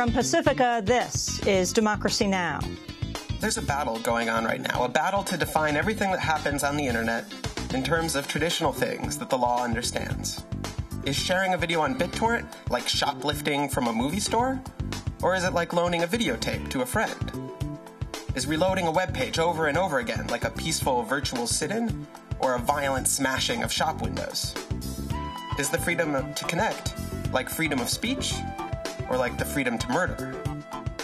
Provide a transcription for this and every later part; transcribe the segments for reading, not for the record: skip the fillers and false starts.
From Pacifica, this is Democracy Now! There's a battle going on right now, a battle to define everything that happens on the internet in terms of traditional things that the law understands. Is sharing a video on BitTorrent like shoplifting from a movie store? Or is it like loaning a videotape to a friend? Is reloading a web page over and over again like a peaceful virtual sit-in? Or a violent smashing of shop windows? Is the freedom to connect like freedom of speech? Or like the freedom to murder?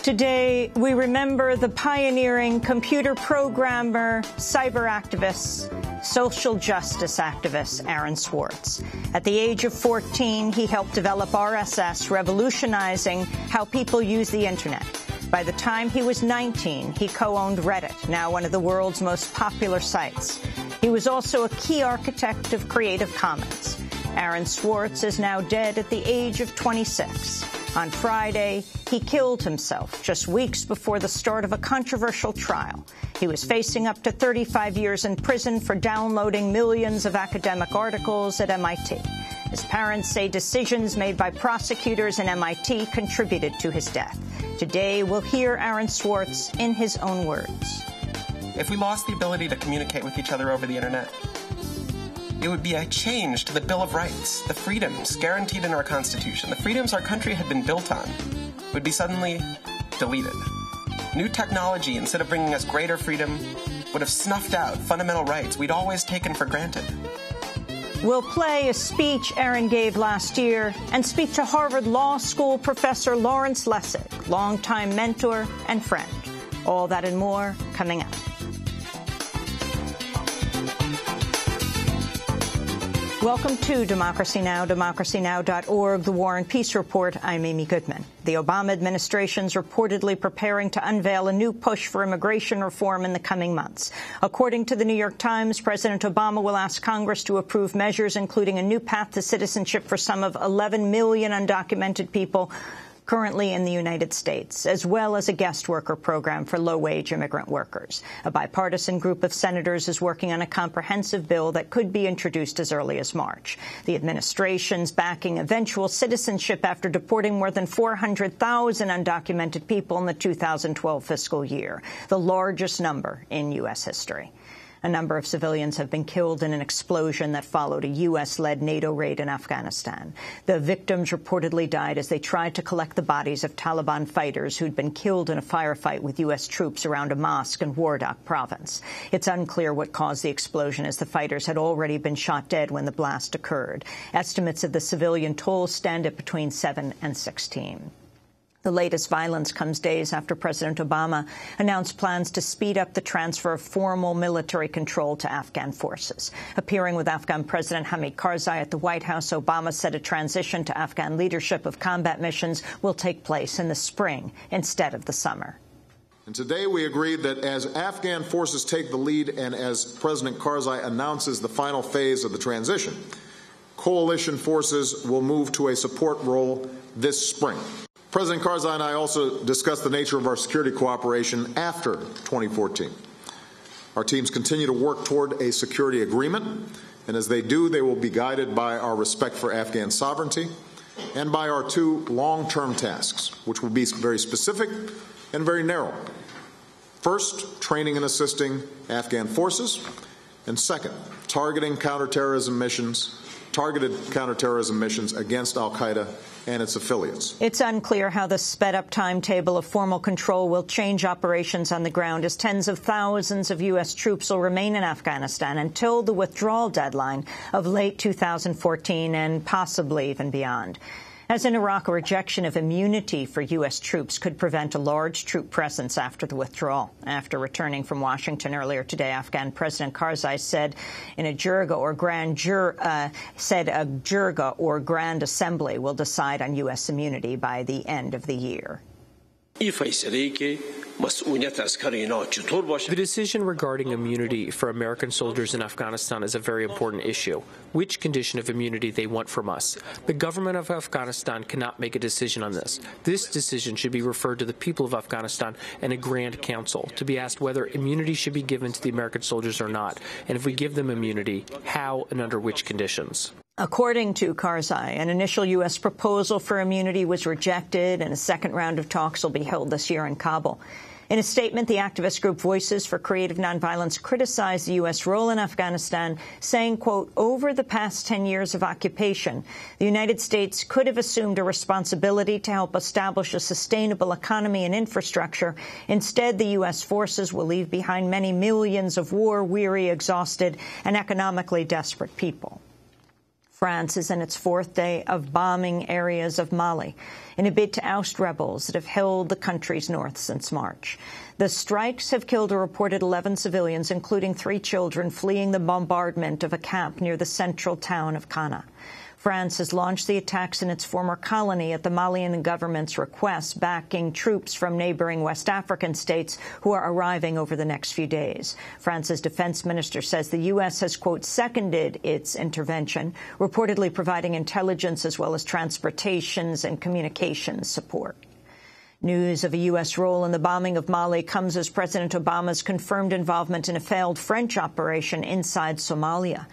Today, we remember the pioneering computer programmer, cyber activist, social justice activist, Aaron Swartz. At the age of 14, he helped develop RSS, revolutionizing how people use the internet. By the time he was 19, he co-owned Reddit, now one of the world's most popular sites. He was also a key architect of Creative Commons. Aaron Swartz is now dead at the age of 26. On Friday, he killed himself just weeks before the start of a controversial trial. He was facing up to 35 years in prison for downloading millions of academic articles at MIT. His parents say decisions made by prosecutors in MIT contributed to his death. Today, we'll hear Aaron Swartz in his own words. If we lost the ability to communicate with each other over the internet, it would be a change to the Bill of Rights, the freedoms guaranteed in our Constitution, the freedoms our country had been built on, would be suddenly deleted. New technology, instead of bringing us greater freedom, would have snuffed out fundamental rights we'd always taken for granted. We'll play a speech Aaron gave last year and speak to Harvard Law School professor Lawrence Lessig, longtime mentor and friend. All that and more coming up. Welcome to Democracy Now!, democracynow.org, The War and Peace Report. I'm Amy Goodman. The Obama administration's reportedly preparing to unveil a new push for immigration reform in the coming months. According to the New York Times, President Obama will ask Congress to approve measures including a new path to citizenship for some of 11 million undocumented people currently in the United States, as well as a guest worker program for low-wage immigrant workers. A bipartisan group of senators is working on a comprehensive bill that could be introduced as early as March. The administration's backing eventual citizenship after deporting more than 400,000 undocumented people in the 2012 fiscal year, the largest number in U.S. history. A number of civilians have been killed in an explosion that followed a U.S.-led NATO raid in Afghanistan. The victims reportedly died as they tried to collect the bodies of Taliban fighters who'd been killed in a firefight with U.S. troops around a mosque in Wardak province. It's unclear what caused the explosion, as the fighters had already been shot dead when the blast occurred. Estimates of the civilian toll stand at between 7 and 16. The latest violence comes days after President Obama announced plans to speed up the transfer of formal military control to Afghan forces. Appearing with Afghan President Hamid Karzai at the White House, Obama said a transition to Afghan leadership of combat missions will take place in the spring instead of the summer. And today we agreed that as Afghan forces take the lead and as President Karzai announces the final phase of the transition, coalition forces will move to a support role this spring. President Karzai and I also discussed the nature of our security cooperation after 2014. Our teams continue to work toward a security agreement, and as they do, they will be guided by our respect for Afghan sovereignty and by our two long-term tasks, which will be very specific and very narrow. First, training and assisting Afghan forces, and second, targeted counterterrorism missions against al-Qaeda and its affiliates. It's unclear how the sped-up timetable of formal control will change operations on the ground, as tens of thousands of U.S. troops will remain in Afghanistan until the withdrawal deadline of late 2014 and possibly even beyond. As in Iraq, a rejection of immunity for U.S. troops could prevent a large troop presence after the withdrawal. After returning from Washington earlier today, Afghan President Karzai said a jirga or grand assembly will decide on U.S. immunity by the end of the year. The decision regarding immunity for American soldiers in Afghanistan is a very important issue. Which condition of immunity they want from us. The government of Afghanistan cannot make a decision on this. This decision should be referred to the people of Afghanistan and a Grand Council to be asked whether immunity should be given to the American soldiers or not, and if we give them immunity, how and under which conditions. According to Karzai, an initial U.S. proposal for immunity was rejected, and a second round of talks will be held this year in Kabul. In a statement, the activist group Voices for Creative Nonviolence criticized the U.S. role in Afghanistan, saying, quote, over the past 10 years of occupation, the United States could have assumed a responsibility to help establish a sustainable economy and infrastructure. Instead, the U.S. forces will leave behind many millions of war-weary, exhausted, and economically desperate people. France is in its fourth day of bombing areas of Mali in a bid to oust rebels that have held the country's north since March. The strikes have killed a reported 11 civilians, including 3 children, fleeing the bombardment of a camp near the central town of Kana. France has launched the attacks in its former colony at the Malian government's request, backing troops from neighboring West African states who are arriving over the next few days. France's defense minister says the U.S. has, quote, seconded its intervention, reportedly providing intelligence as well as transportations and communications support. News of a U.S. role in the bombing of Mali comes as President Obama's confirmed involvement in a failed French operation inside Somalia.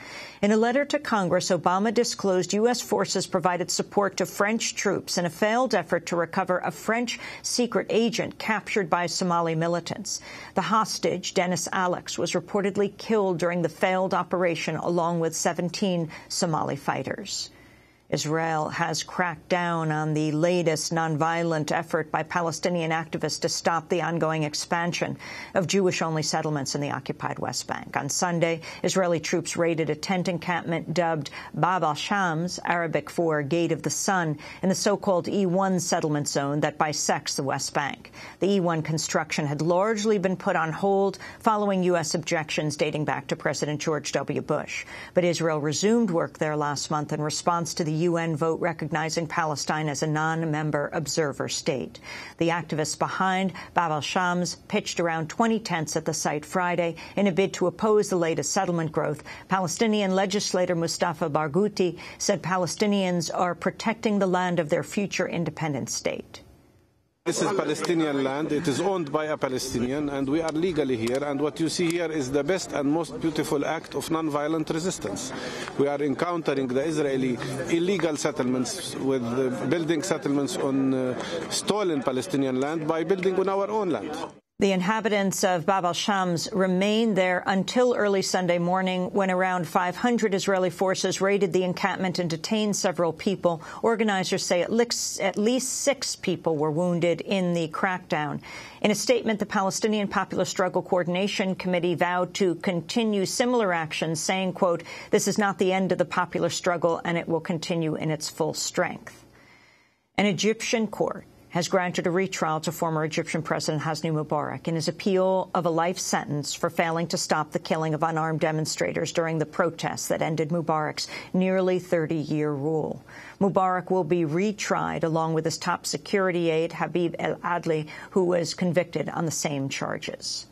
In a letter to Congress, Obama disclosed U.S. forces provided support to French troops in a failed effort to recover a French secret agent captured by Somali militants. The hostage, Dennis Alex, was reportedly killed during the failed operation along with 17 Somali fighters. Israel has cracked down on the latest nonviolent effort by Palestinian activists to stop the ongoing expansion of Jewish-only settlements in the occupied West Bank. On Sunday, Israeli troops raided a tent encampment dubbed Bab al-Shams, Arabic for Gate of the Sun, in the so-called E1 settlement zone that bisects the West Bank. The E1 construction had largely been put on hold following U.S. objections dating back to President George W. Bush. But Israel resumed work there last month in response to the UN vote recognizing Palestine as a non-member observer state. The activists behind Bab al-Shams pitched around 20 tents at the site Friday in a bid to oppose the latest settlement growth. Palestinian legislator Mustafa Barghouti said Palestinians are protecting the land of their future independent state. This is Palestinian land. It is owned by a Palestinian, and we are legally here. And what you see here is the best and most beautiful act of nonviolent resistance. We are encountering the Israeli illegal settlements with building settlements on stolen Palestinian land by building on our own land. The inhabitants of Bab al-Shams remained there until early Sunday morning when around 500 Israeli forces raided the encampment and detained several people. Organizers say at least 6 people were wounded in the crackdown. In a statement, the Palestinian Popular Struggle Coordination Committee vowed to continue similar actions, saying, quote, this is not the end of the popular struggle and it will continue in its full strength. An Egyptian court has granted a retrial to former Egyptian President Hosni Mubarak in his appeal of a life sentence for failing to stop the killing of unarmed demonstrators during the protests that ended Mubarak's nearly 30-year rule. Mubarak will be retried along with his top security aide, Habib El Adli, who was convicted on the same charges.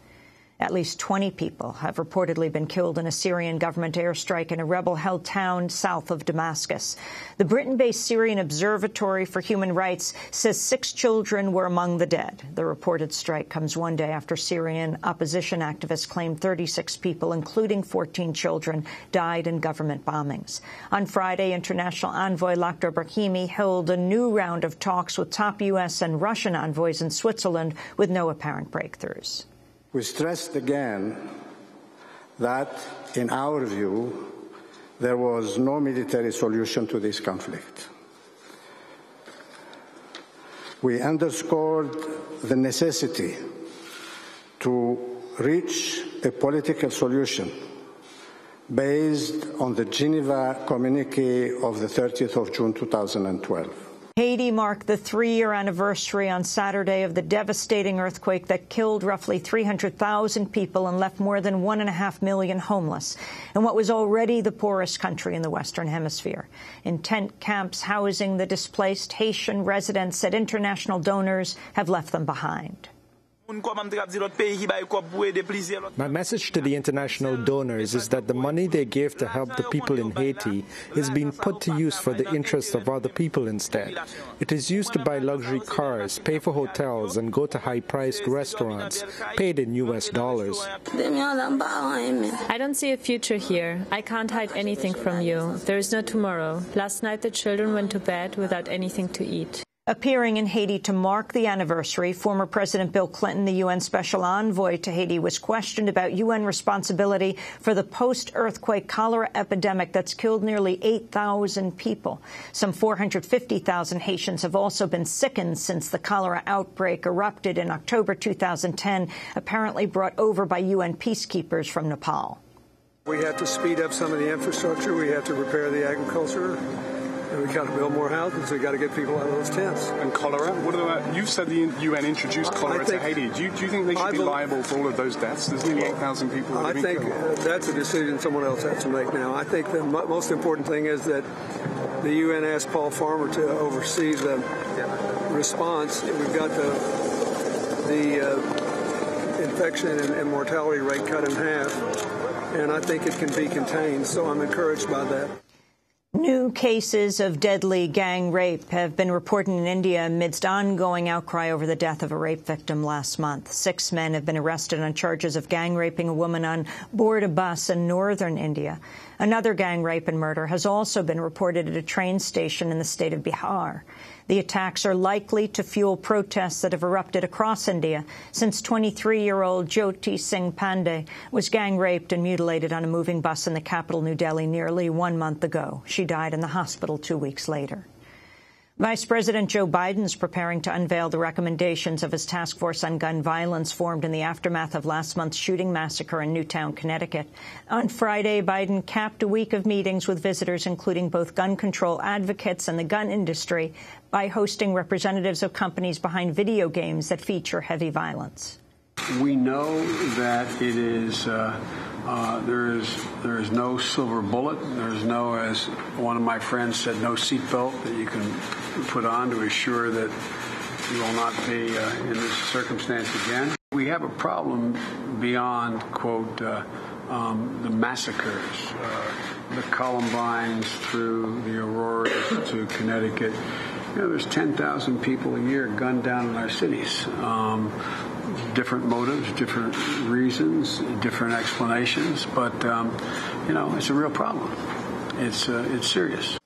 At least 20 people have reportedly been killed in a Syrian government airstrike in a rebel-held town south of Damascus. The Britain-based Syrian Observatory for Human Rights says 6 children were among the dead. The reported strike comes one day after Syrian opposition activists claimed 36 people, including 14 children, died in government bombings. On Friday, International Envoy Lakhdar Brahimi held a new round of talks with top U.S. and Russian envoys in Switzerland with no apparent breakthroughs. We stressed again that, in our view, there was no military solution to this conflict. We underscored the necessity to reach a political solution based on the Geneva Communique of the 30th of June 2012. Haiti marked the 3-year anniversary on Saturday of the devastating earthquake that killed roughly 300,000 people and left more than 1.5 million homeless in what was already the poorest country in the Western Hemisphere. In tent camps housing the displaced Haitian residents said international donors have left them behind. My message to the international donors is that the money they gave to help the people in Haiti is being put to use for the interests of other people instead. It is used to buy luxury cars, pay for hotels, and go to high-priced restaurants, paid in U.S. dollars. I don't see a future here. I can't hide anything from you. There is no tomorrow. Last night the children went to bed without anything to eat. Appearing in Haiti to mark the anniversary, former President Bill Clinton, the UN Special Envoy to Haiti, was questioned about UN responsibility for the post-earthquake cholera epidemic that's killed nearly 8,000 people. Some 450,000 Haitians have also been sickened since the cholera outbreak erupted in October 2010, apparently brought over by UN peacekeepers from Nepal. We have to speed up some of the infrastructure. We have to repair the agriculture. We've got to build more houses. We've got to get people out of those tents. And cholera? What about, you've said the UN introduced cholera to Haiti. Do you think they should be liable for all of those deaths? There's nearly 8,000 people. I think that's a decision someone else has to make now. I think the most important thing is that the UN asked Paul Farmer to oversee the response. We've got the infection and mortality rate cut in half, and I think it can be contained, so I'm encouraged by that. New cases of deadly gang rape have been reported in India amidst ongoing outcry over the death of a rape victim last month. 6 men have been arrested on charges of gang raping a woman on board a bus in northern India. Another gang rape and murder has also been reported at a train station in the state of Bihar. The attacks are likely to fuel protests that have erupted across India since 23-year-old Jyoti Singh Pandey was gang raped and mutilated on a moving bus in the capital, New Delhi, nearly 1 month ago. She died in the hospital 2 weeks later. Vice President Joe Biden is preparing to unveil the recommendations of his task force on gun violence formed in the aftermath of last month's shooting massacre in Newtown, Connecticut. On Friday, Biden capped a week of meetings with visitors, including both gun control advocates and the gun industry, by hosting representatives of companies behind video games that feature heavy violence. We know that it is there is no silver bullet. There's no, as one of my friends said, no seatbelt that you can put on to assure that you will not be in this circumstance again. We have a problem beyond, quote, the massacres, the Columbines through the Auroras to Connecticut. You know, there's 10,000 people a year gunned down in our cities. Different motives, different reasons, different explanations, but, you know, it's a real problem. It's serious.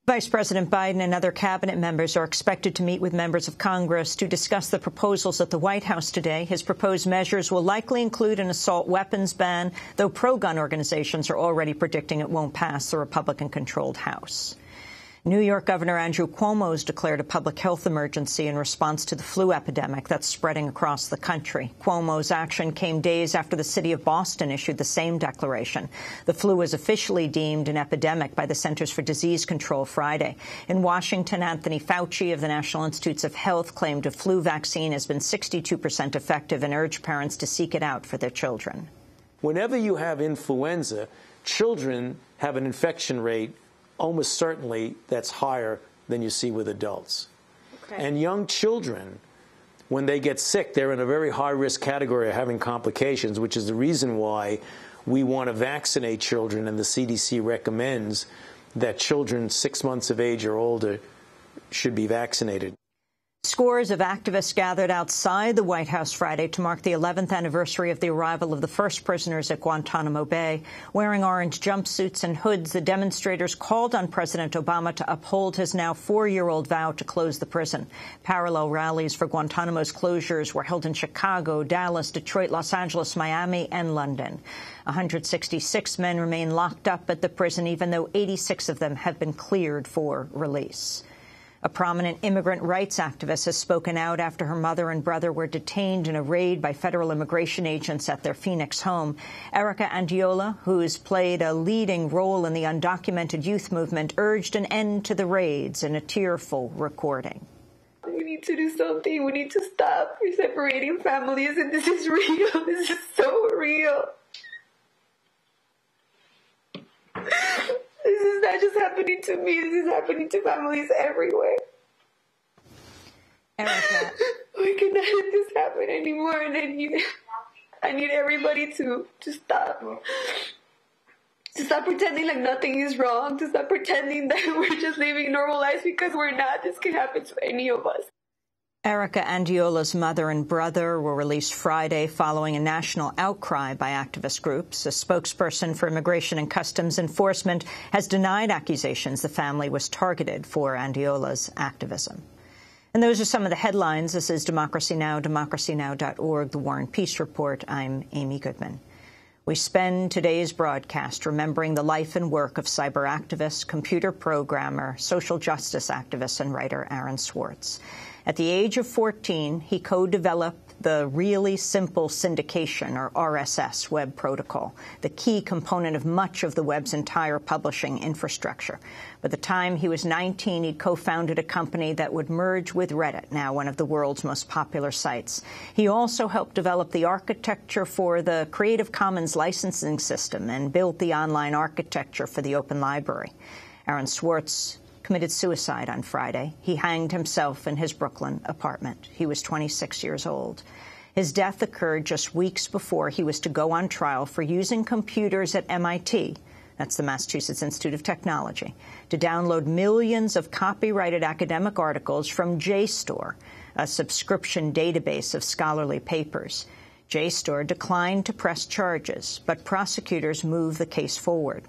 Vice President Biden and other cabinet members are expected to meet with members of Congress to discuss the proposals at the White House today. His proposed measures will likely include an assault weapons ban, though pro-gun organizations are already predicting it won't pass the Republican-controlled House. New York Governor Andrew Cuomo has declared a public health emergency in response to the flu epidemic that's spreading across the country. Cuomo's action came days after the city of Boston issued the same declaration. The flu was officially deemed an epidemic by the Centers for Disease Control Friday. In Washington, Anthony Fauci of the National Institutes of Health claimed a flu vaccine has been 62% effective and urged parents to seek it out for their children. Whenever you have influenza, children have an infection rate almost certainly that's higher than you see with adults. Okay. And young children, when they get sick, they're in a very high-risk category of having complications, which is the reason why we want to vaccinate children, and the CDC recommends that children 6 months of age or older should be vaccinated. Scores of activists gathered outside the White House Friday to mark the 11th anniversary of the arrival of the first prisoners at Guantanamo Bay. Wearing orange jumpsuits and hoods, the demonstrators called on President Obama to uphold his now 4-year-old vow to close the prison. Parallel rallies for Guantanamo's closures were held in Chicago, Dallas, Detroit, Los Angeles, Miami, and London. 166 men remain locked up at the prison, even though 86 of them have been cleared for release. A prominent immigrant rights activist has spoken out after her mother and brother were detained in a raid by federal immigration agents at their Phoenix home. Erica Andiola, who's played a leading role in the undocumented youth movement, urged an end to the raids in a tearful recording. We need to do something. We need to stop separating families, and this is real. This is so real. This is not just happening to me. This is happening to families everywhere. Erica. We cannot let this happen anymore, and I need everybody to stop. To stop pretending like nothing is wrong, to stop pretending that we're just living normal lives, because we're not. This can happen to any of us. Erica Andiola's mother and brother were released Friday following a national outcry by activist groups. A spokesperson for Immigration and Customs Enforcement has denied accusations the family was targeted for Andiola's activism. And those are some of the headlines. This is Democracy Now!, democracynow.org, The War and Peace Report. I'm Amy Goodman. We spend today's broadcast remembering the life and work of cyber activist, computer programmer, social justice activist, and writer Aaron Swartz. At the age of 14, he co-developed the Really Simple Syndication, or RSS, web protocol, the key component of much of the web's entire publishing infrastructure. By the time he was 19, he co-founded a company that would merge with Reddit, now one of the world's most popular sites. He also helped develop the architecture for the Creative Commons licensing system and built the online architecture for the Open Library. Aaron Swartz committed suicide on Friday. He hanged himself in his Brooklyn apartment. He was 26 years old. His death occurred just weeks before he was to go on trial for using computers at MIT, that's the Massachusetts Institute of Technology, to download millions of copyrighted academic articles from JSTOR, a subscription database of scholarly papers. JSTOR declined to press charges, but prosecutors moved the case forward.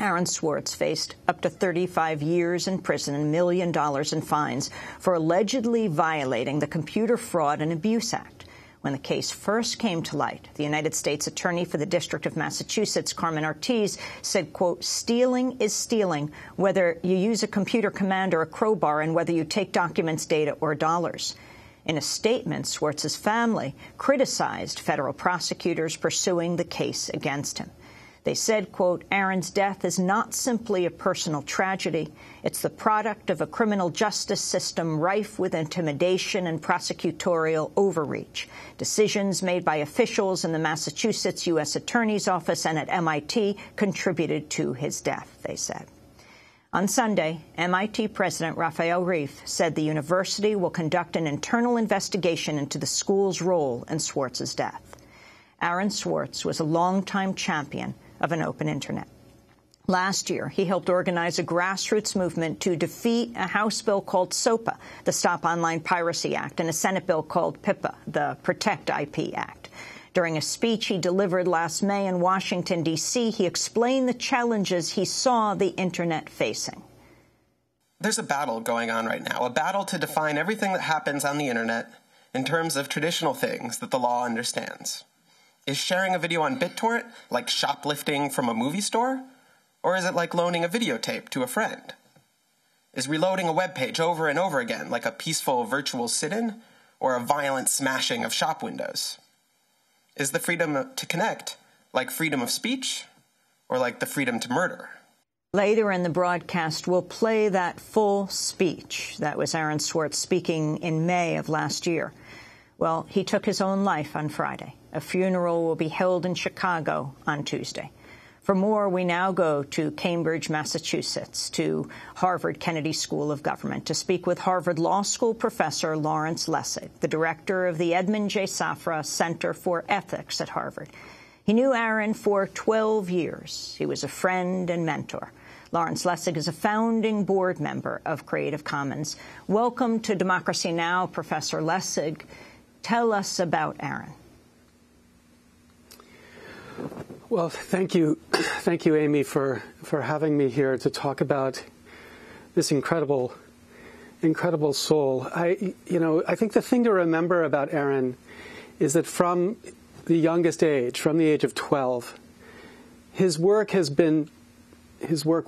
Aaron Swartz faced up to 35 years in prison and $1 million in fines for allegedly violating the Computer Fraud and Abuse Act. When the case first came to light, the United States Attorney for the District of Massachusetts, Carmen Ortiz, said, quote, "Stealing is stealing, whether you use a computer command or a crowbar and whether you take documents, data, or dollars." In a statement, Swartz's family criticized federal prosecutors pursuing the case against him. They said, quote, "Aaron's death is not simply a personal tragedy. It's the product of a criminal justice system rife with intimidation and prosecutorial overreach. Decisions made by officials in the Massachusetts U.S. Attorney's Office and at MIT contributed to his death," they said. On Sunday, MIT President Raphael Reif said the university will conduct an internal investigation into the school's role in Swartz's death. Aaron Swartz was a longtime champion of an open Internet. Last year, he helped organize a grassroots movement to defeat a House bill called SOPA, the Stop Online Piracy Act, and a Senate bill called PIPA, the Protect IP Act. During a speech he delivered last May in Washington, D.C., he explained the challenges he saw the Internet facing. There's a battle going on right now, a battle to define everything that happens on the Internet in terms of traditional things that the law understands. Is sharing a video on BitTorrent like shoplifting from a movie store? Or is it like loaning a videotape to a friend? Is reloading a web page over and over again like a peaceful virtual sit-in or a violent smashing of shop windows? Is the freedom to connect like freedom of speech or like the freedom to murder? Later in the broadcast, we'll play that full speech. That was Aaron Swartz speaking in May of last year. Well, he took his own life on Friday. A funeral will be held in Chicago on Tuesday. For more, we now go to Cambridge, Massachusetts, to Harvard Kennedy School of Government to speak with Harvard Law School professor Lawrence Lessig, the director of the Edmund J. Safra Center for Ethics at Harvard. He knew Aaron for 12 years. He was a friend and mentor. Lawrence Lessig is a founding board member of Creative Commons. Welcome to Democracy Now!, Professor Lessig. Tell us about Aaron. Well, thank you, Amy, for having me here to talk about this incredible soul. I think the thing to remember about Aaron is that from the youngest age, from the age of 12, his work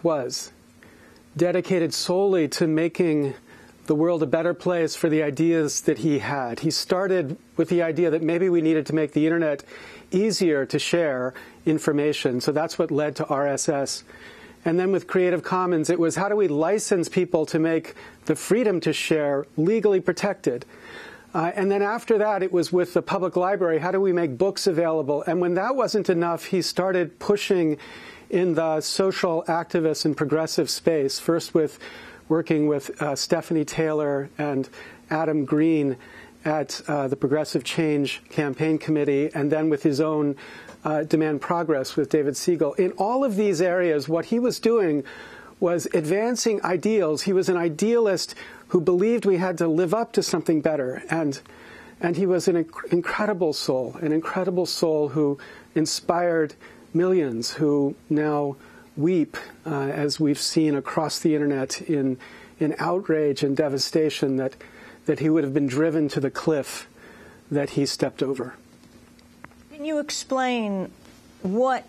was dedicated solely to making the world a better place for the ideas that he had. He started with the idea that maybe we needed to make the Internet easier to share information. So that's what led to RSS. And then with Creative Commons, it was how do we license people to make the freedom to share legally protected? And then after that, it was with the public library, how do we make books available? And when that wasn't enough, he started pushing in the social activist and progressive space, first with working with Stephanie Taylor and Adam Green, at the Progressive Change Campaign Committee, and then with his own Demand Progress with David Siegel. In all of these areas, what he was doing was advancing ideals. He was an idealist who believed we had to live up to something better. And he was an incredible soul who inspired millions who now weep, as we've seen across the internet, in outrage and devastation that he would have been driven to the cliff that he stepped over. Can you explain what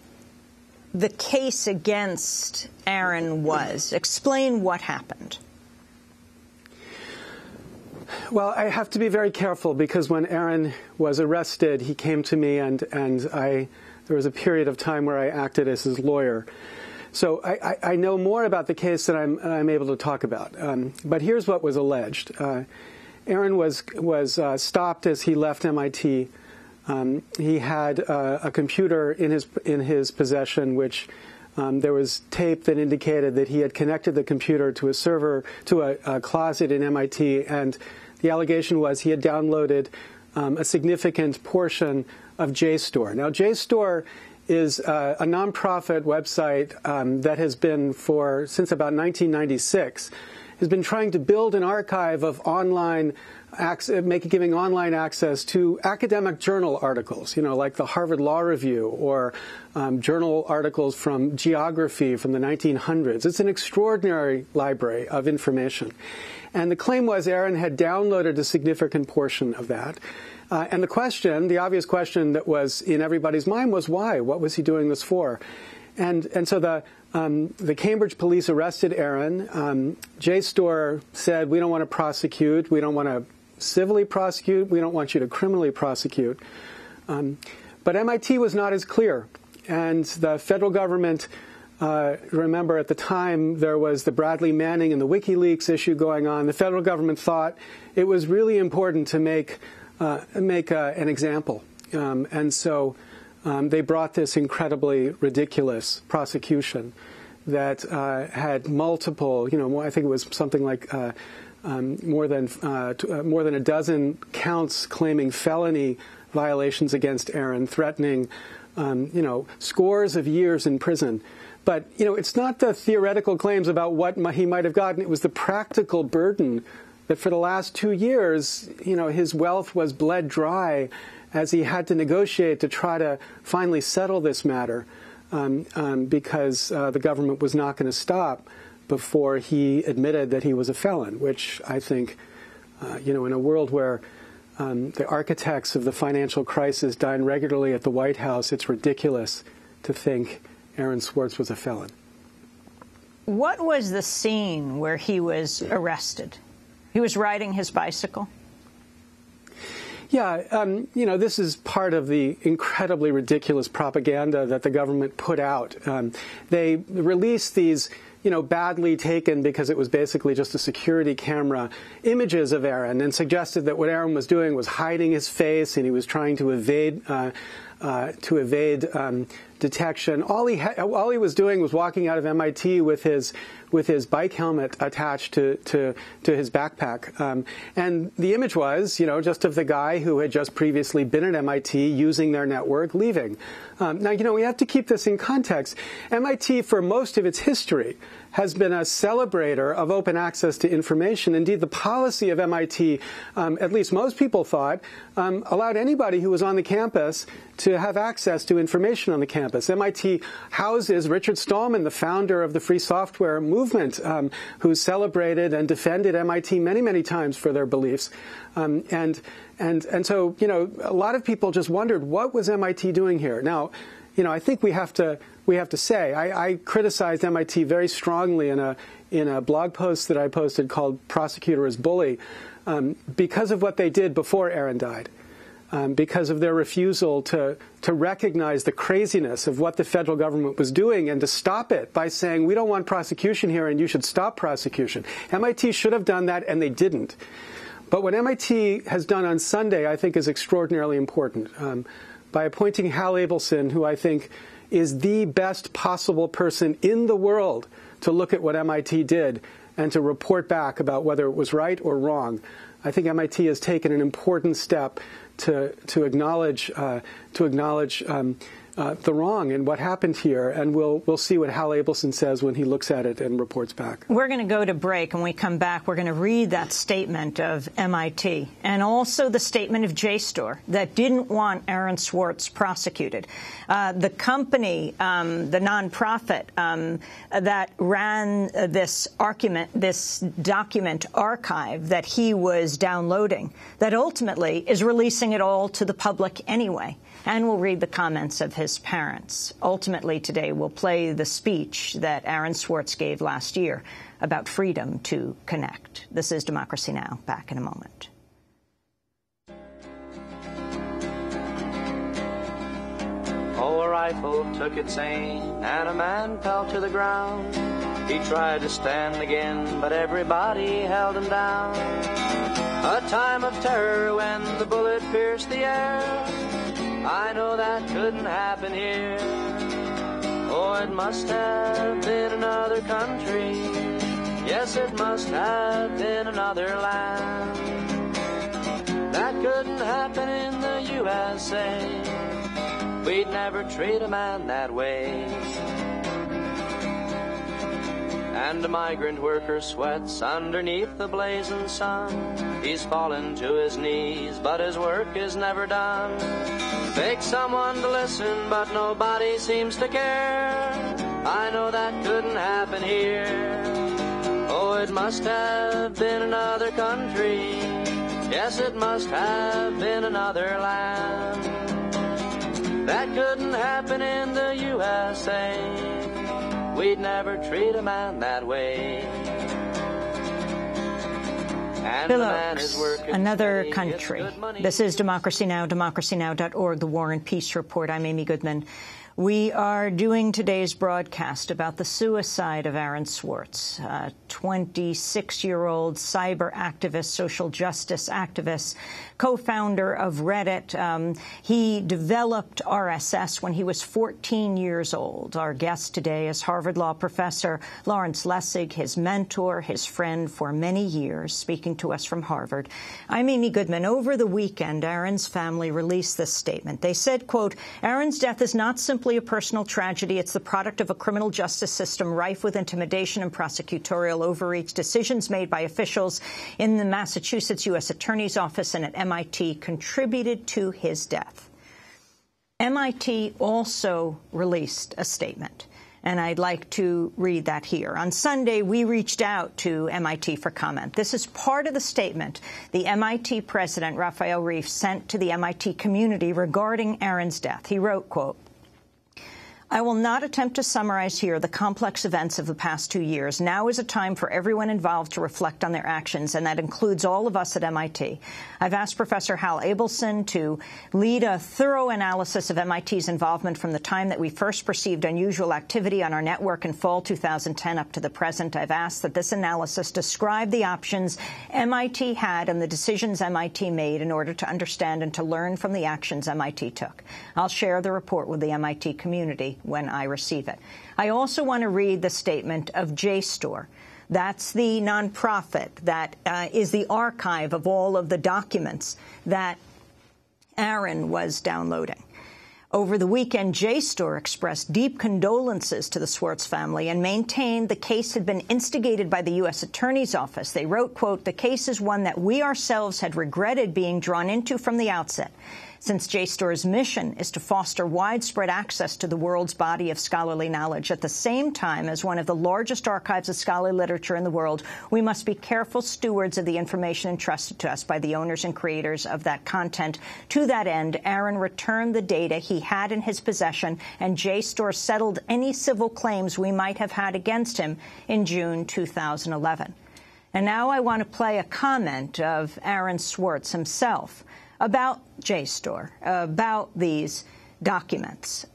the case against Aaron was? Explain what happened. Well, I have to be very careful because when Aaron was arrested, he came to me and there was a period of time where I acted as his lawyer. So I know more about the case than I'm able to talk about. But here's what was alleged. Aaron was stopped as he left MIT. He had a computer in his possession, which there was tape that indicated that he had connected the computer to a server, to a closet in MIT, and the allegation was he had downloaded a significant portion of JSTOR. Now, JSTOR is a nonprofit website that has been since about 1996, has been trying to build an archive of giving online access to academic journal articles, like the Harvard Law Review or journal articles from geography from the 1900s. It's an extraordinary library of information. And the claim was Aaron had downloaded a significant portion of that. And the obvious question that was in everybody's mind was why? What was he doing this for? And so the Cambridge police arrested Aaron. JSTOR said, we don't want to prosecute. We don't want to civilly prosecute. We don't want you to criminally prosecute. But MIT was not as clear. And the federal government, remember at the time there was the Bradley Manning and the WikiLeaks issue going on. The federal government thought it was really important to make an example. And so they brought this incredibly ridiculous prosecution that had multiple, I think it was something like more than a dozen counts claiming felony violations against Aaron, threatening, scores of years in prison. But, it's not the theoretical claims about what he might have gotten. It was the practical burden that for the last 2 years, his wealth was bled dry as he had to negotiate to try to finally settle this matter because the government was not going to stop before he admitted that he was a felon, which I think, in a world where the architects of the financial crisis dine regularly at the White House, it's ridiculous to think Aaron Swartz was a felon. What was the scene where he was arrested? He was riding his bicycle? Yeah, this is part of the incredibly ridiculous propaganda that the government put out. They released these, badly taken, because it was basically just a security camera, images of Aaron, and suggested that what Aaron was doing was hiding his face and he was trying to evade detection. All he was doing was walking out of MIT with his bike helmet attached to his backpack. And the image was, just of the guy who had just previously been at MIT using their network, leaving. Now, we have to keep this in context. MIT, for most of its history, has been a celebrator of open access to information. Indeed, the policy of MIT, at least most people thought, allowed anybody who was on the campus to have access to information on the campus. MIT houses Richard Stallman, the founder of the free software movement, who celebrated and defended MIT many, many times for their beliefs. And so, a lot of people just wondered, what was MIT doing here? Now, I think we have to say, I criticized MIT very strongly in a blog post that I posted called "Prosecutor as Bully," because of what they did before Aaron died, because of their refusal to recognize the craziness of what the federal government was doing and to stop it by saying, we don't want prosecution here and you should stop prosecution. MIT should have done that and they didn't. But what MIT has done on Sunday, I think, is extraordinarily important. By appointing Hal Abelson, who I think is the best possible person in the world to look at what MIT did and to report back about whether it was right or wrong. I think MIT has taken an important step to acknowledge the wrong in what happened here, and we'll see what Hal Abelson says when he looks at it and reports back. We're going to go to break, and when we come back, we're going to read that statement of MIT and also the statement of JSTOR that didn't want Aaron Swartz prosecuted. The company, the nonprofit that ran this document archive that he was downloading, that ultimately is releasing it all to the public anyway. And we'll read the comments of his parents. Ultimately, today, we'll play the speech that Aaron Swartz gave last year about freedom to connect. This is Democracy Now! Back in a moment. Oh, a rifle took its aim, and a man fell to the ground. He tried to stand again, but everybody held him down. A time of terror when the bullet pierced the air. I know that couldn't happen here. Oh, it must have been another country. Yes, it must have been another land. That couldn't happen in the USA. We'd never treat a man that way. And a migrant worker sweats underneath the blazing sun. He's fallen to his knees, but his work is never done. Beg someone to listen, but nobody seems to care. I know that couldn't happen here. Oh, it must have been another country. Yes, it must have been another land. That couldn't happen in the USA. We'd never treat a man that way. Phillips, another country. This is Democracy Now!, democracynow.org, the War and Peace Report. I'm Amy Goodman. We are doing today's broadcast about the suicide of Aaron Swartz, a 26-year-old cyber activist, social justice activist, co-founder of Reddit. He developed RSS when he was 14 years old. Our guest today is Harvard Law professor Lawrence Lessig, his mentor, his friend for many years, speaking to us from Harvard. I'm Amy Goodman. Over the weekend, Aaron's family released this statement. They said, quote, Aaron's death is not simply a personal tragedy. It's the product of a criminal justice system rife with intimidation and prosecutorial overreach. Decisions made by officials in the Massachusetts U.S. Attorney's Office and at MIT contributed to his death. MIT also released a statement, and I'd like to read that here. On Sunday, we reached out to MIT for comment. This is part of the statement the MIT president, Raphael Reif, sent to the MIT community regarding Aaron's death. He wrote, quote, I will not attempt to summarize here the complex events of the past 2 years. Now is a time for everyone involved to reflect on their actions, and that includes all of us at MIT. I've asked Professor Hal Abelson to lead a thorough analysis of MIT's involvement from the time that we first perceived unusual activity on our network in fall 2010 up to the present. I've asked that this analysis describe the options MIT had and the decisions MIT made in order to understand and to learn from the actions MIT took. I'll share the report with the MIT community when I receive it. I also want to read the statement of JSTOR. That's the nonprofit that is the archive of all of the documents that Aaron was downloading. Over the weekend, JSTOR expressed deep condolences to the Swartz family and maintained the case had been instigated by the U.S. Attorney's Office. They wrote, quote, the case is one that we ourselves had regretted being drawn into from the outset. Since JSTOR's mission is to foster widespread access to the world's body of scholarly knowledge, at the same time as one of the largest archives of scholarly literature in the world, we must be careful stewards of the information entrusted to us by the owners and creators of that content. To that end, Aaron returned the data he had in his possession, and JSTOR settled any civil claims we might have had against him in June 2011. And now I want to play a comment of Aaron Swartz himself about JSTOR, about these documents.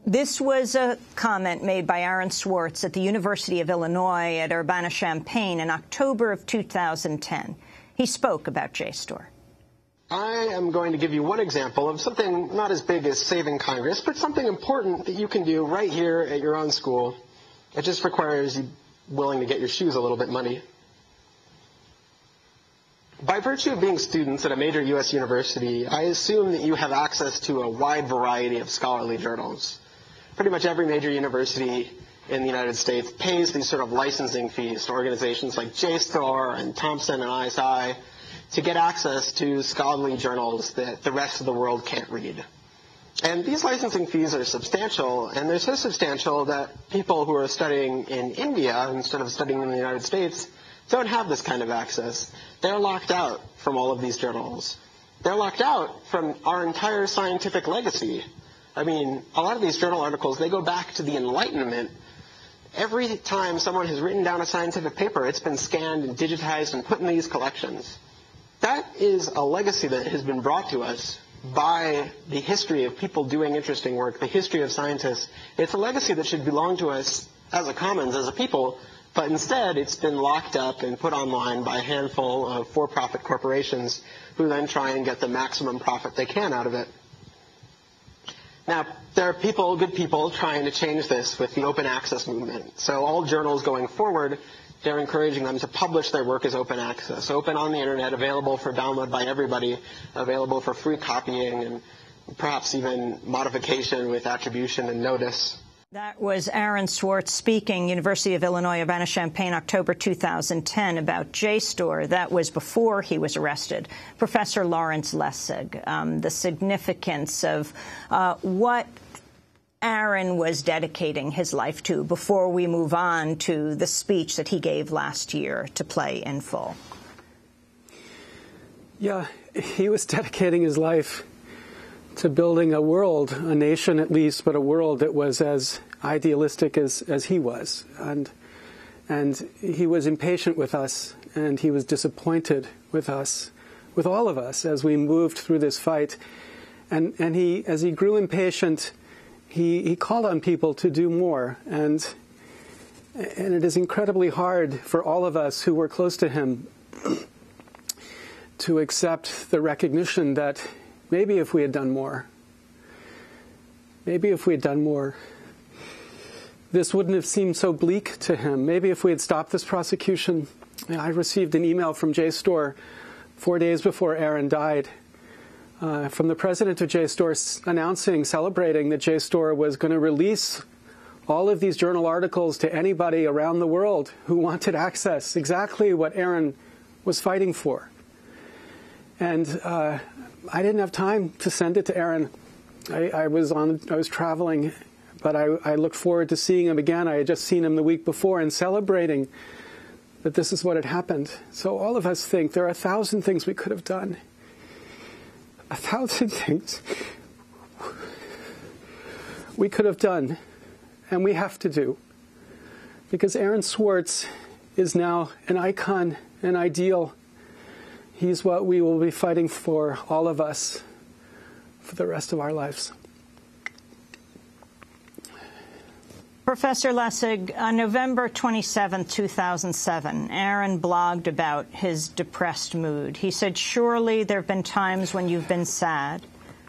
This was a comment made by Aaron Swartz at the University of Illinois at Urbana-Champaign in October of 2010. He spoke about JSTOR. I am going to give you one example of something not as big as saving Congress, but something important that you can do right here at your own school. It just requires you willing to get your shoes a little bit muddy. By virtue of being students at a major U.S. university, I assume that you have access to a wide variety of scholarly journals. Pretty much every major university in the United States pays these sort of licensing fees to organizations like JSTOR and Thomson and ISI to get access to scholarly journals that the rest of the world can't read. And these licensing fees are substantial, and they're so substantial that people who are studying in India instead of studying in the United States don't have this kind of access. They're locked out from all of these journals. They're locked out from our entire scientific legacy. I mean, a lot of these journal articles, they go back to the Enlightenment. Every time someone has written down a scientific paper, it's been scanned and digitized and put in these collections. That is a legacy that has been brought to us by the history of people doing interesting work, the history of scientists. It's a legacy that should belong to us as a commons, as a people, but instead it's been locked up and put online by a handful of for-profit corporations who then try and get the maximum profit they can out of it. Now, there are people, good people, trying to change this with the open access movement. So all journals going forward, they're encouraging them to publish their work as open access, open on the internet, available for download by everybody, available for free copying and perhaps even modification with attribution and notice. That was Aaron Swartz speaking, University of Illinois, Urbana-Champaign, October 2010, about JSTOR. That was before he was arrested. Professor Lawrence Lessig, the significance of what Aaron was dedicating his life to before we move on to the speech that he gave last year to play in full. Yeah, he was dedicating his life to building a world, a nation at least, but a world that was as idealistic as he was. And he was impatient with us, and he was disappointed with us, with all of us, as we moved through this fight. And he, as he grew impatient, he called on people to do more. And it is incredibly hard for all of us who were close to him to accept the recognition that maybe if we had done more, this wouldn't have seemed so bleak to him. Maybe if we had stopped this prosecution. I received an email from JSTOR 4 days before Aaron died from the president of JSTOR celebrating that JSTOR was going to release all of these journal articles to anybody around the world who wanted access, exactly what Aaron was fighting for. And I didn't have time to send it to Aaron. I was traveling, but I looked forward to seeing him again. I had just seen him the week before and celebrating that this is what had happened. So all of us think there are 1,000 things we could have done. 1,000 things we could have done, and we have to do. Because Aaron Swartz is now an icon, an ideal. He's what we will be fighting for, all of us, for the rest of our lives. Professor Lessig, on November 27, 2007, Aaron blogged about his depressed mood. He said, surely there have been times when you've been sad.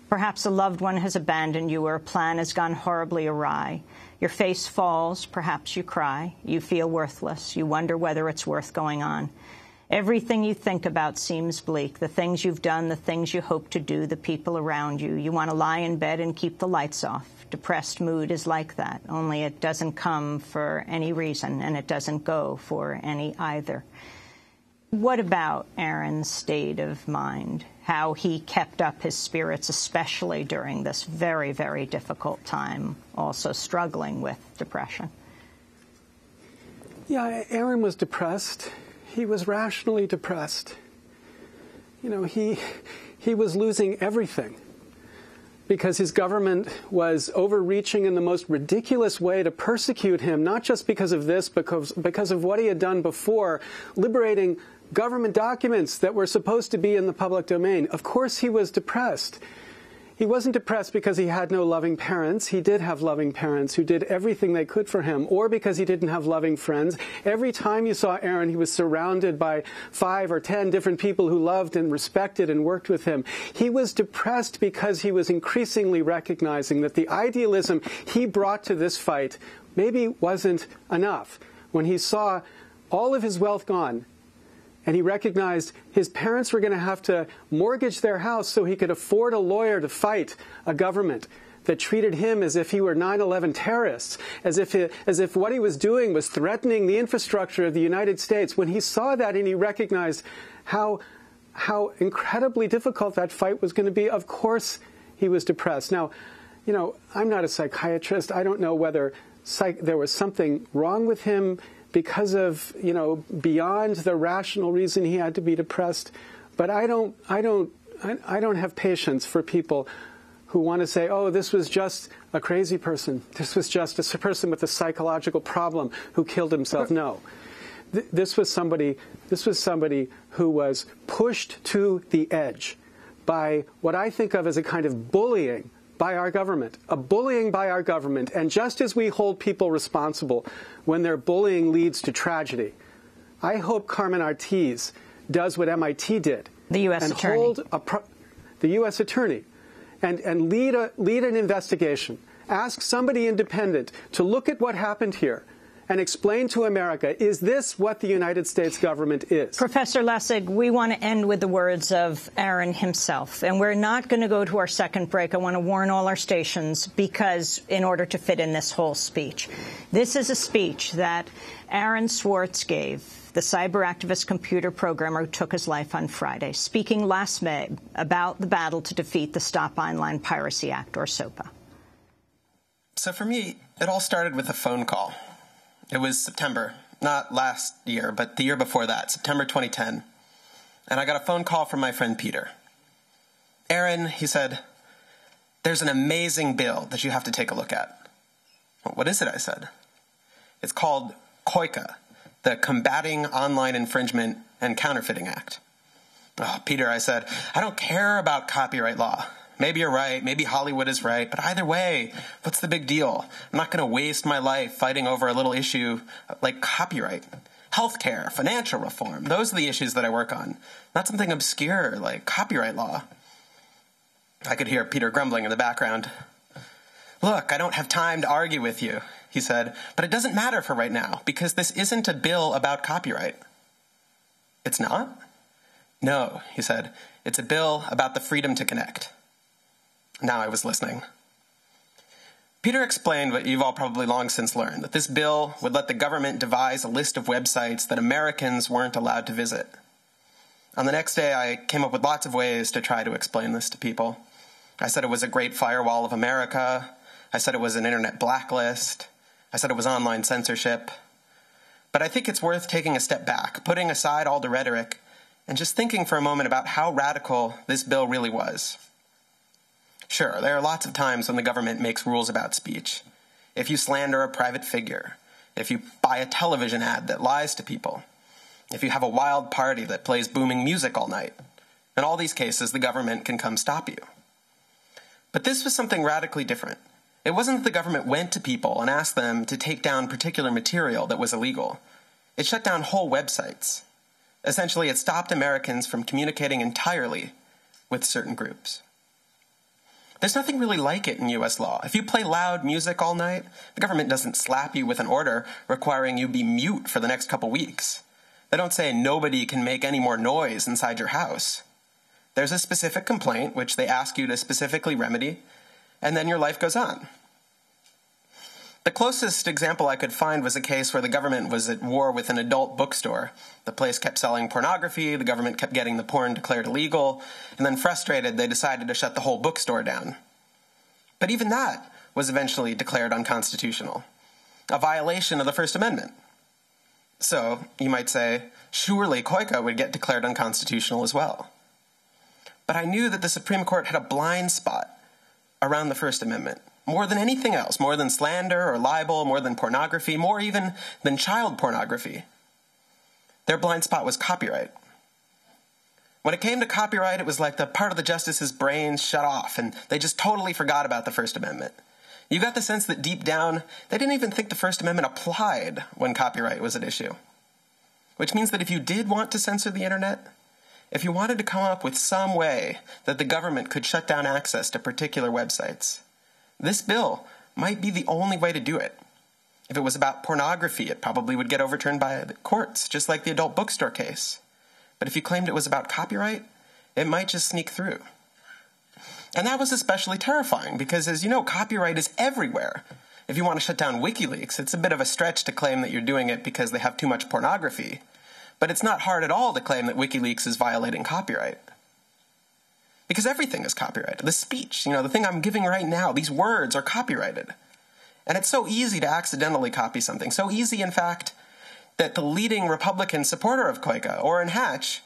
Perhaps a loved one has abandoned you or a plan has gone horribly awry. Your face falls, perhaps you cry. You feel worthless. You wonder whether it's worth going on. Everything you think about seems bleak. The things you've done, the things you hope to do, the people around you. You want to lie in bed and keep the lights off. Depressed mood is like that, only it doesn't come for any reason, and it doesn't go for any either. What about Aaron's state of mind? How he kept up his spirits, especially during this very, very difficult time, also struggling with depression? Yeah, Aaron was depressed. He was rationally depressed. You know, he was losing everything because his government was overreaching in the most ridiculous way to persecute him, not just because of this, because of what he had done before, liberating government documents that were supposed to be in the public domain. Of course he was depressed. He wasn't depressed because he had no loving parents. He did have loving parents who did everything they could for him, or because he didn't have loving friends. Every time you saw Aaron, he was surrounded by 5 or 10 different people who loved and respected and worked with him. He was depressed because he was increasingly recognizing that the idealism he brought to this fight maybe wasn't enough. When he saw all of his wealth gone And he recognized his parents were going to have to mortgage their house so he could afford a lawyer to fight a government that treated him as if he were 9/11 terrorists, as if what he was doing was threatening the infrastructure of the United States. When he saw that and he recognized how incredibly difficult that fight was going to be, of course he was depressed. Now, I'm not a psychiatrist. I don't know whether there was something wrong with him because of, beyond the rational reason he had to be depressed. But I don't have patience for people who want to say, oh, this was just a crazy person. This was just a person with a psychological problem who killed himself. No. This was somebody who was pushed to the edge by what I think of as a kind of bullying by our government, And just as we hold people responsible when their bullying leads to tragedy, I hope Carmen Ortiz does what MIT did. The U.S. attorney. The U.S. attorney. And lead an investigation. Ask somebody independent to look at what happened here and explain to America, is this what the United States government is? Professor Lessig, we want to end with the words of Aaron himself. And we're not going to go to our second break. I want to warn all our stations because in order to fit in this whole speech. This is a speech that Aaron Swartz gave, the cyber activist computer programmer who took his life on Friday, speaking last May about the battle to defeat the Stop Online Piracy Act, or SOPA. So for me, it all started with a phone call. It was September, not last year, but the year before that, September 2010. And I got a phone call from my friend Peter. Aaron, he said, there's an amazing bill that you have to take a look at. What is it? I said. It's called COICA, the Combating Online Infringement and Counterfeiting Act. Oh, Peter, I said, I don't care about copyright law. Maybe you're right, maybe Hollywood is right, but either way, what's the big deal? I'm not going to waste my life fighting over a little issue like copyright. Healthcare, financial reform, those are the issues that I work on, not something obscure like copyright law. I could hear Peter grumbling in the background. Look, I don't have time to argue with you, he said, but it doesn't matter for right now because this isn't a bill about copyright. It's not? No, he said, it's a bill about the freedom to connect. Now I was listening. Peter explained what you've all probably long since learned, that this bill would let the government devise a list of websites that Americans weren't allowed to visit. On the next day, I came up with lots of ways to try to explain this to people. I said it was a great firewall of America. I said it was an internet blacklist. I said it was online censorship. But I think it's worth taking a step back, putting aside all the rhetoric, and just thinking for a moment about how radical this bill really was. Sure, there are lots of times when the government makes rules about speech. If you slander a private figure, if you buy a television ad that lies to people, if you have a wild party that plays booming music all night, in all these cases, the government can come stop you. But this was something radically different. It wasn't that the government went to people and asked them to take down particular material that was illegal. It shut down whole websites. Essentially, it stopped Americans from communicating entirely with certain groups. There's nothing really like it in U.S. law. If you play loud music all night, the government doesn't slap you with an order requiring you be mute for the next couple weeks. They don't say nobody can make any more noise inside your house. There's a specific complaint, which they ask you to specifically remedy, and then your life goes on. The closest example I could find was a case where the government was at war with an adult bookstore. The place kept selling pornography, the government kept getting the porn declared illegal, and then frustrated, they decided to shut the whole bookstore down. But even that was eventually declared unconstitutional, a violation of the First Amendment. So, you might say, surely COICA would get declared unconstitutional as well. But I knew that the Supreme Court had a blind spot around the First Amendment. More than anything else, more than slander or libel, more than pornography, more even than child pornography. Their blind spot was copyright. When it came to copyright, it was like the part of the justices' brains shut off, and they just totally forgot about the First Amendment. You got the sense that deep down, they didn't even think the First Amendment applied when copyright was at issue. Which means that if you did want to censor the internet, if you wanted to come up with some way that the government could shut down access to particular websites, this bill might be the only way to do it. If it was about pornography, it probably would get overturned by the courts, just like the adult bookstore case. But if you claimed it was about copyright, it might just sneak through. And that was especially terrifying because, as you know, copyright is everywhere. If you want to shut down WikiLeaks, it's a bit of a stretch to claim that you're doing it because they have too much pornography. But it's not hard at all to claim that WikiLeaks is violating copyright. Because everything is copyrighted. The speech, the thing I'm giving right now, these words are copyrighted. And it's so easy to accidentally copy something. So easy, in fact, that the leading Republican supporter of Koika, Orrin Hatch,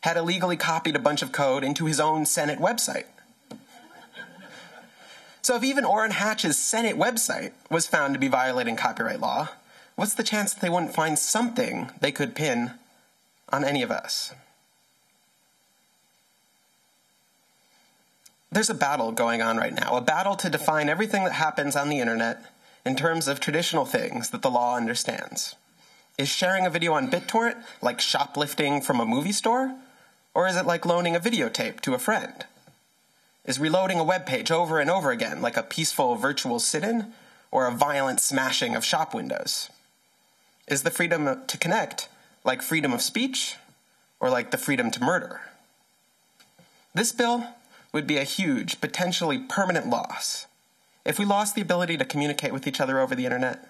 had illegally copied a bunch of code into his own Senate website. So if even Orrin Hatch's Senate website was found to be violating copyright law, what's the chance that they wouldn't find something they could pin on any of us? There's a battle going on right now, a battle to define everything that happens on the internet in terms of traditional things that the law understands. Is sharing a video on BitTorrent like shoplifting from a movie store? Or is it like loaning a videotape to a friend? Is reloading a web page over and over again like a peaceful virtual sit-in or a violent smashing of shop windows? Is the freedom to connect like freedom of speech or like the freedom to murder? This bill would be a huge, potentially permanent loss. If we lost the ability to communicate with each other over the internet,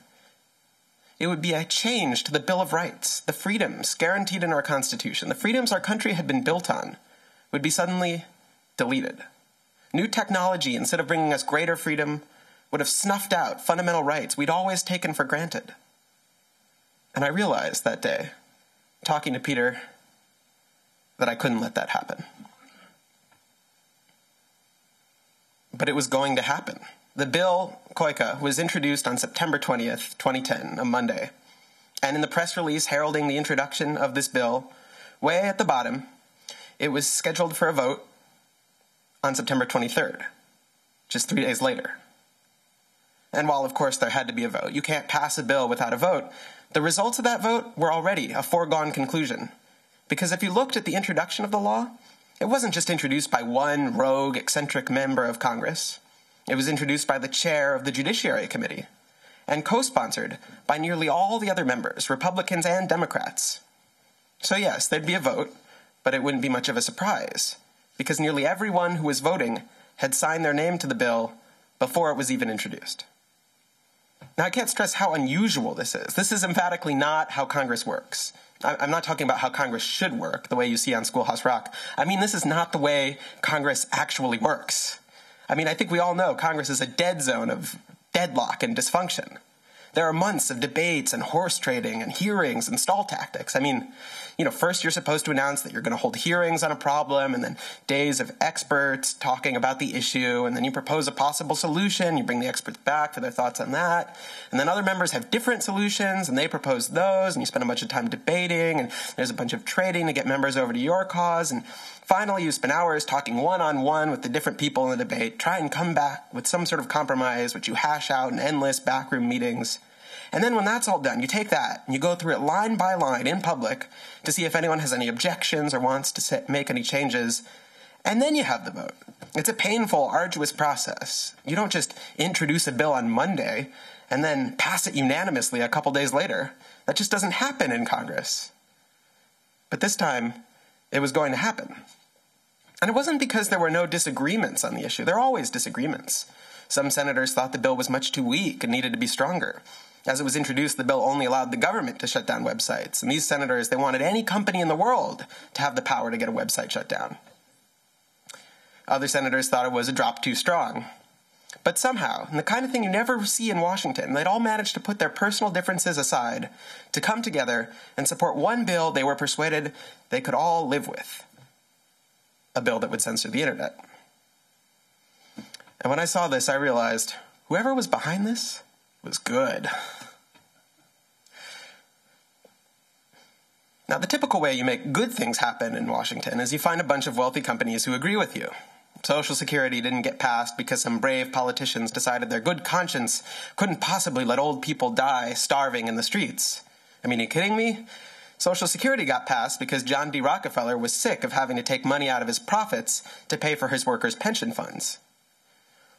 it would be a change to the Bill of Rights, the freedoms guaranteed in our Constitution, the freedoms our country had been built on, would be suddenly deleted. New technology, instead of bringing us greater freedom, would have snuffed out fundamental rights we'd always taken for granted. And I realized that day, talking to Peter, that I couldn't let that happen. But it was going to happen. The bill, Koika, was introduced on September 20th, 2010, a Monday. And in the press release heralding the introduction of this bill, way at the bottom, it was scheduled for a vote on September 23rd, just 3 days later. And while, of course, there had to be a vote, you can't pass a bill without a vote, the results of that vote were already a foregone conclusion. Because if you looked at the introduction of the law, it wasn't just introduced by one rogue, eccentric member of Congress. It was introduced by the chair of the Judiciary Committee and co-sponsored by nearly all the other members, Republicans and Democrats. So yes, there'd be a vote, but it wouldn't be much of a surprise because nearly everyone who was voting had signed their name to the bill before it was even introduced. Now, I can't stress how unusual this is. This is emphatically not how Congress works. I'm not talking about how Congress should work, the way you see on Schoolhouse Rock. I mean, this is not the way Congress actually works. I mean, I think we all know Congress is a dead zone of deadlock and dysfunction. There are months of debates and horse trading and hearings and stall tactics. I mean, first you're supposed to announce that you're going to hold hearings on a problem and then days of experts talking about the issue, and then you propose a possible solution, you bring the experts back for their thoughts on that, and then other members have different solutions and they propose those, and you spend a bunch of time debating, and there's a bunch of trading to get members over to your cause, and finally you spend hours talking one-on-one with the different people in the debate, try and come back with some sort of compromise which you hash out in endless backroom meetings. And then when that's all done, you take that and you go through it line by line in public to see if anyone has any objections or wants to make any changes. And then you have the vote. It's a painful, arduous process. You don't just introduce a bill on Monday and then pass it unanimously a couple days later. That just doesn't happen in Congress. But this time, it was going to happen. And it wasn't because there were no disagreements on the issue. There are always disagreements. Some senators thought the bill was much too weak and needed to be stronger. As it was introduced, the bill only allowed the government to shut down websites. And these senators, they wanted any company in the world to have the power to get a website shut down. Other senators thought it was a drop too strong. But somehow, and the kind of thing you never see in Washington, they'd all managed to put their personal differences aside to come together and support one bill they were persuaded they could all live with. A bill that would censor the internet. And when I saw this, I realized whoever was behind this was good. Now, the typical way you make good things happen in Washington is you find a bunch of wealthy companies who agree with you. Social Security didn't get passed because some brave politicians decided their good conscience couldn't possibly let old people die starving in the streets. I mean, are you kidding me? Social Security got passed because John D. Rockefeller was sick of having to take money out of his profits to pay for his workers' pension funds.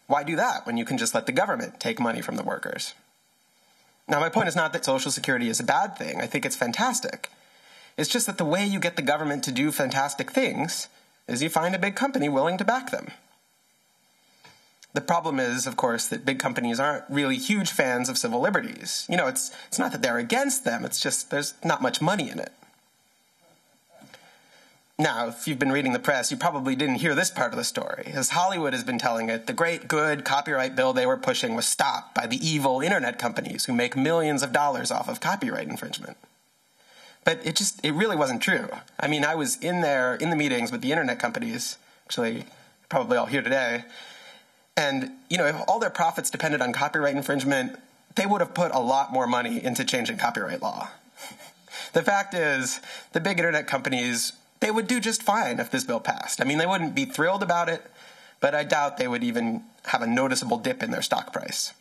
Why do that when you can just let the government take money from the workers? Now, my point is not that Social Security is a bad thing. I think it's fantastic. It's just that the way you get the government to do fantastic things is you find a big company willing to back them. The problem is, of course, that big companies aren't really huge fans of civil liberties. You know, it's not that they're against them, it's just there's not much money in it. Now, if you've been reading the press, you probably didn't hear this part of the story. As Hollywood has been telling it, the great, good copyright bill they were pushing was stopped by the evil internet companies who make millions of dollars off of copyright infringement. But it really wasn't true. I mean, I was in there, in the meetings with the internet companies, actually probably all here today, and, you know, if all their profits depended on copyright infringement, they would have put a lot more money into changing copyright law. The fact is, the big internet companies, they would do just fine if this bill passed. I mean, they wouldn't be thrilled about it, but I doubt they would even have a noticeable dip in their stock price.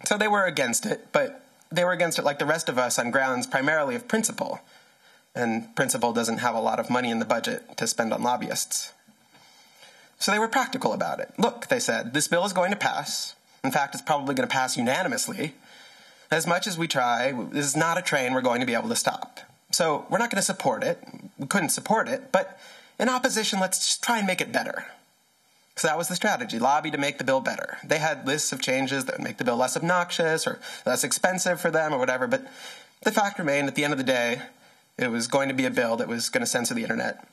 So they were against it, but they were against it like the rest of us on grounds primarily of principle. And principle doesn't have a lot of money in the budget to spend on lobbyists. So they were practical about it. Look, they said, this bill is going to pass. In fact, it's probably going to pass unanimously. As much as we try, this is not a train we're going to be able to stop. So we're not going to support it. We couldn't support it, but in opposition, let's just try and make it better. So that was the strategy, lobby to make the bill better. They had lists of changes that would make the bill less obnoxious or less expensive for them or whatever, but the fact remained at the end of the day, it was going to be a bill that was going to censor the internet,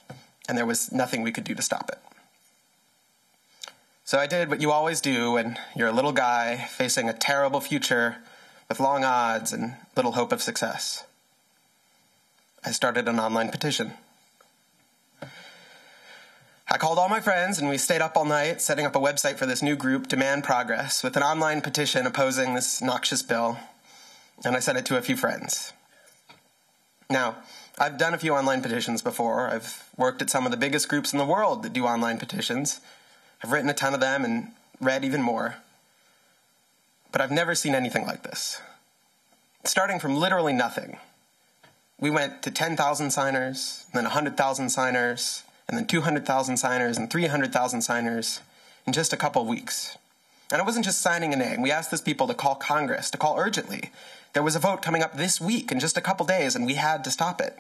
and there was nothing we could do to stop it. So I did what you always do when you're a little guy facing a terrible future with long odds and little hope of success. I started an online petition. I called all my friends and we stayed up all night setting up a website for this new group, Demand Progress, with an online petition opposing this noxious bill, and I sent it to a few friends. Now, I've done a few online petitions before. I've worked at some of the biggest groups in the world that do online petitions. I've written a ton of them and read even more. But I've never seen anything like this. Starting from literally nothing, we went to 10,000 signers, then 100,000 signers, and then 200,000 signers and 300,000 signers in just a couple of weeks. And it wasn't just signing a name. We asked these people to call Congress, to call urgently. There was a vote coming up this week in just a couple days, and we had to stop it.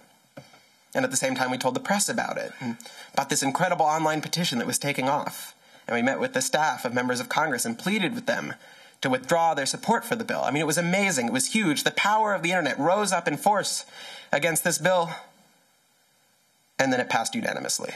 And at the same time, we told the press about it, and about this incredible online petition that was taking off. And we met with the staff of members of Congress and pleaded with them to withdraw their support for the bill. I mean, it was amazing. It was huge. The power of the internet rose up in force against this bill, and then it passed unanimously.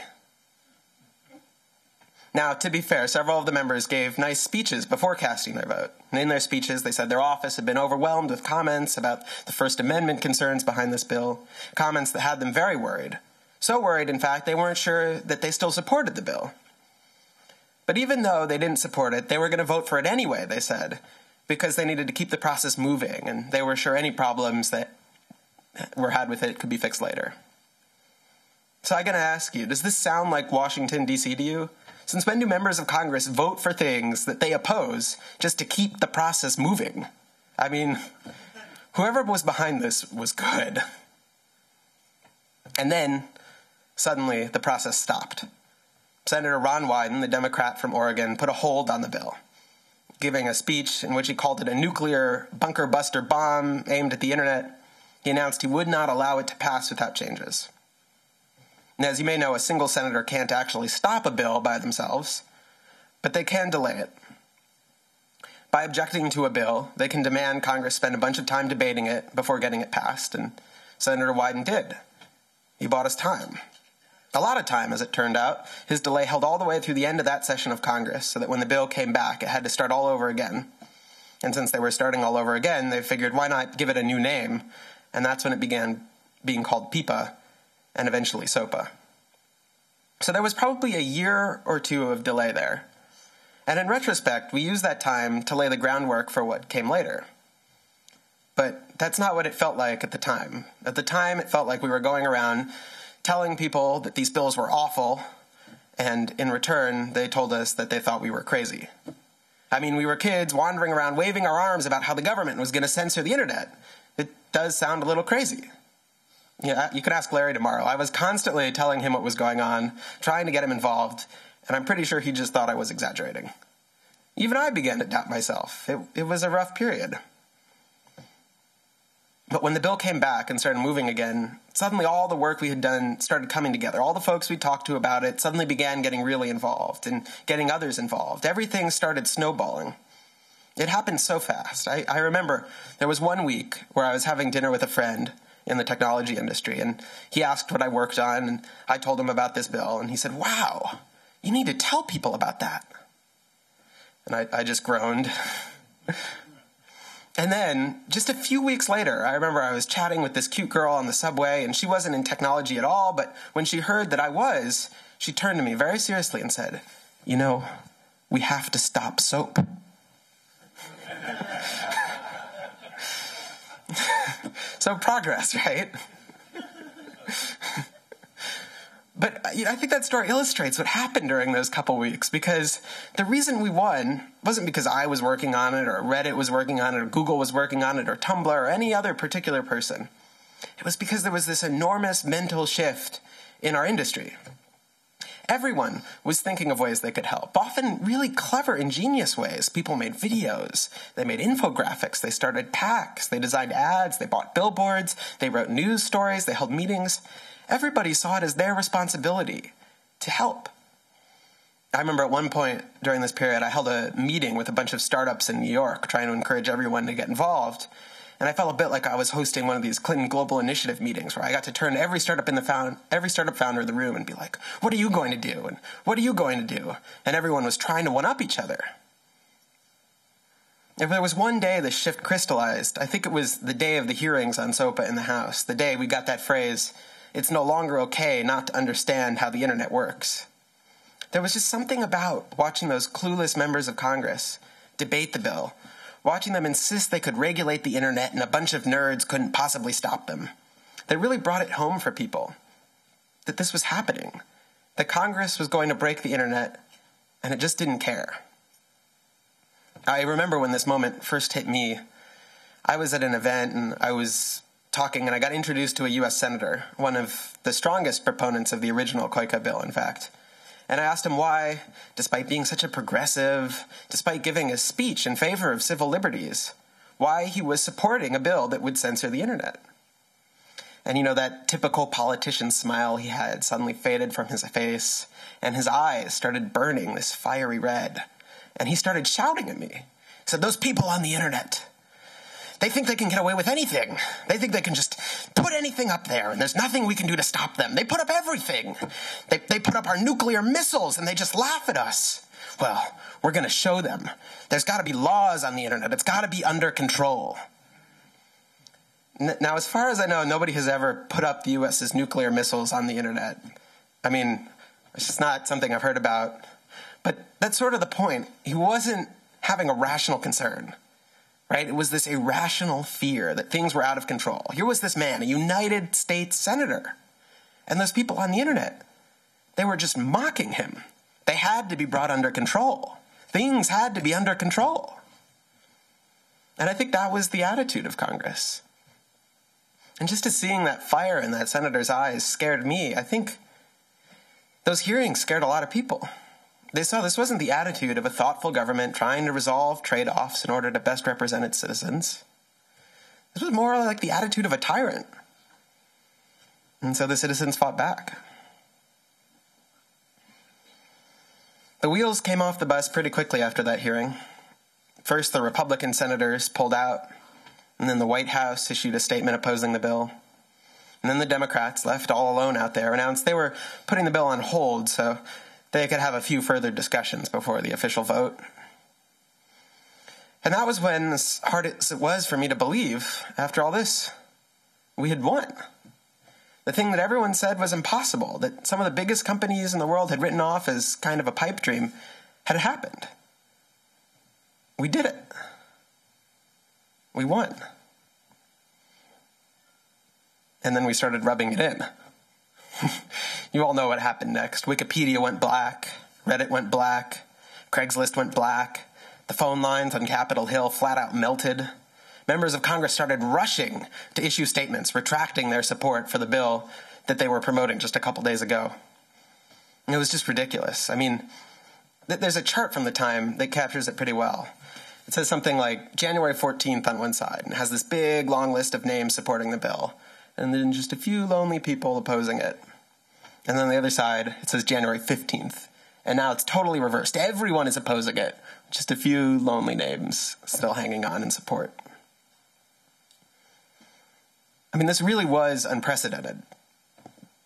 Now, to be fair, several of the members gave nice speeches before casting their vote. And in their speeches, they said their office had been overwhelmed with comments about the First Amendment concerns behind this bill, comments that had them very worried. So worried, in fact, they weren't sure that they still supported the bill. But even though they didn't support it, they were going to vote for it anyway, they said, because they needed to keep the process moving, and they were sure any problems that were had with it could be fixed later. So I'm going to ask you, does this sound like Washington, D.C. to you? Since when do members of Congress vote for things that they oppose just to keep the process moving? I mean, whoever was behind this was good. And then, suddenly, the process stopped. Senator Ron Wyden, the Democrat from Oregon, put a hold on the bill, giving a speech in which he called it a nuclear bunker buster bomb aimed at the internet. He announced he would not allow it to pass without changes. And as you may know, a single senator can't actually stop a bill by themselves, but they can delay it. By objecting to a bill, they can demand Congress spend a bunch of time debating it before getting it passed, and Senator Wyden did. He bought us time. A lot of time, as it turned out. His delay held all the way through the end of that session of Congress, so that when the bill came back, it had to start all over again. And since they were starting all over again, they figured, why not give it a new name? And that's when it began being called PIPA, and eventually SOPA. So there was probably a year or two of delay there. And in retrospect, we used that time to lay the groundwork for what came later. But that's not what it felt like at the time. At the time, it felt like we were going around telling people that these bills were awful, and in return, they told us that they thought we were crazy. I mean, we were kids wandering around waving our arms about how the government was going to censor the internet. It does sound a little crazy. Yeah, you can ask Larry tomorrow. I was constantly telling him what was going on, trying to get him involved, and I'm pretty sure he just thought I was exaggerating. Even I began to doubt myself. It was a rough period. But when the bill came back and started moving again, suddenly all the work we had done started coming together. All the folks we talked to about it suddenly began getting really involved and getting others involved. Everything started snowballing. It happened so fast. I remember there was one week where I was having dinner with a friend in the technology industry, and he asked what I worked on, and I told him about this bill, and he said, "Wow, you need to tell people about that." And I just groaned. And then, just a few weeks later, I remember I was chatting with this cute girl on the subway, and she wasn't in technology at all, but when she heard that I was, she turned to me very seriously and said, "You know, we have to stop soap." So progress, right? But I think that story illustrates what happened during those couple weeks, because the reason we won wasn't because I was working on it, or Reddit was working on it, or Google was working on it, or Tumblr, or any other particular person. It was because there was this enormous mental shift in our industry. Everyone was thinking of ways they could help, often really clever, ingenious ways. People made videos, they made infographics, they started PACs, they designed ads, they bought billboards, they wrote news stories, they held meetings. Everybody saw it as their responsibility to help. I remember at one point during this period, I held a meeting with a bunch of startups in New York, trying to encourage everyone to get involved. And I felt a bit like I was hosting one of these Clinton Global Initiative meetings, where I got to turn to every startup founder in the room and be like, "What are you going to do? And what are you going to do?" And everyone was trying to one-up each other. If there was one day the shift crystallized, I think it was the day of the hearings on SOPA in the House, the day we got that phrase, "It's no longer okay not to understand how the internet works." There was just something about watching those clueless members of Congress debate the bill, watching them insist they could regulate the internet and a bunch of nerds couldn't possibly stop them, that really brought it home for people that this was happening, that Congress was going to break the internet, and it just didn't care. I remember when this moment first hit me, I was at an event and I was talking, and I got introduced to a U.S. senator, one of the strongest proponents of the original COICA bill, in fact. And I asked him why, despite being such a progressive, despite giving a speech in favor of civil liberties, why he was supporting a bill that would censor the internet. And that typical politician smile he had suddenly faded from his face, and his eyes started burning this fiery red. And he started shouting at me. He said, "Those people on the internet, they think they can get away with anything. They think they can just put anything up there, and there's nothing we can do to stop them. They put up everything. They put up our nuclear missiles, and they just laugh at us. Well, we're going to show them. There's got to be laws on the internet. It's got to be under control." Now, as far as I know, nobody has ever put up the U.S.'s nuclear missiles on the internet. I mean, it's just not something I've heard about. But that's sort of the point. He wasn't having a rational concern. Right? It was this irrational fear that things were out of control. Here was this man, a United States senator, and those people on the internet, they were just mocking him. They had to be brought under control. Things had to be under control. And I think that was the attitude of Congress. And just as seeing that fire in that senator's eyes scared me, I think those hearings scared a lot of people. They saw this wasn't the attitude of a thoughtful government trying to resolve trade-offs in order to best represent its citizens. This was more like the attitude of a tyrant. And so the citizens fought back. The wheels came off the bus pretty quickly after that hearing. First, the Republican senators pulled out, and then the White House issued a statement opposing the bill. And then the Democrats, left all alone out there, announced they were putting the bill on hold so they could have a few further discussions before the official vote. And that was when, as hard as it was for me to believe, after all this, we had won. The thing that everyone said was impossible, that some of the biggest companies in the world had written off as kind of a pipe dream, had happened. We did it. We won. And then we started rubbing it in. You all know what happened next. Wikipedia went black. Reddit went black. Craigslist went black. The phone lines on Capitol Hill flat out melted. Members of Congress started rushing to issue statements retracting their support for the bill that they were promoting just a couple days ago. And it was just ridiculous. I mean, there's a chart from the time that captures it pretty well. It says something like January 14th on one side and has this big, long list of names supporting the bill, and then just a few lonely people opposing it. And then on the other side, it says January 15th, and now it's totally reversed. Everyone is opposing it. Just a few lonely names still hanging on in support. I mean, this really was unprecedented.